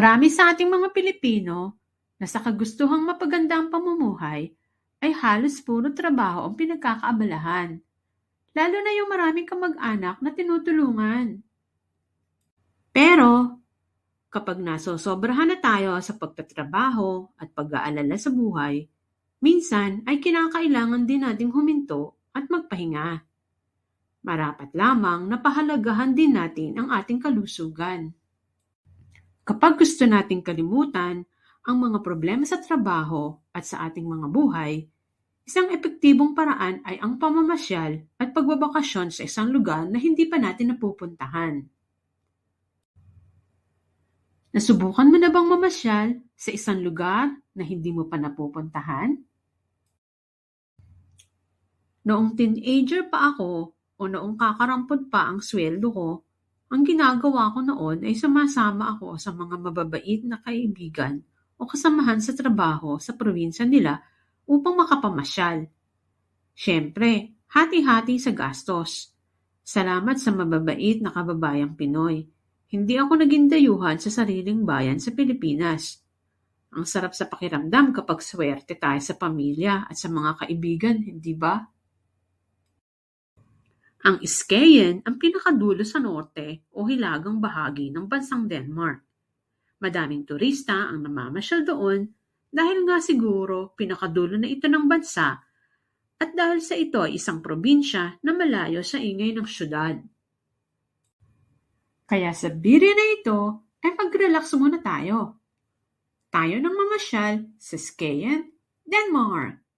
Marami sa ating mga Pilipino na sa kagustuhang mapaganda ang pamumuhay ay halos puro trabaho ang pinagkakaabalahan, lalo na yung maraming kamag-anak na tinutulungan. Pero kapag nasosobrahan na tayo sa pagtatrabaho at pag-aalala sa buhay, minsan ay kinakailangan din nating huminto at magpahinga. Marapat lamang na pahalagahan din natin ang ating kalusugan. Kapag gusto nating kalimutan ang mga problema sa trabaho at sa ating mga buhay, isang epektibong paraan ay ang pamamasyal at pagbabakasyon sa isang lugar na hindi pa natin napupuntahan. Nasubukan mo na bang mamasyal sa isang lugar na hindi mo pa napupuntahan? Noong teenager pa ako o noong kakarampot pa ang sweldo ko, ang ginagawa ko noon ay sumasama ako sa mga mababait na kaibigan o kasamahan sa trabaho sa probinsya nila upang makapamasyal. Siyempre, hati-hati sa gastos. Salamat sa mababait na kababayang Pinoy. Hindi ako naging dayuhan sa sariling bayan sa Pilipinas. Ang sarap sa pakiramdam kapag swerte tayo sa pamilya at sa mga kaibigan, hindi ba? Ang Skien ang pinakadulo sa norte o hilagang bahagi ng bansang Denmark. Madaming turista ang namamasyal doon dahil nga siguro pinakadulo na ito ng bansa at dahil sa ito ay isang probinsya na malayo sa ingay ng syudad. Kaya sa biri na ito ay mag-relax muna tayo. Tayo nang mamasyal sa Skien, Denmark.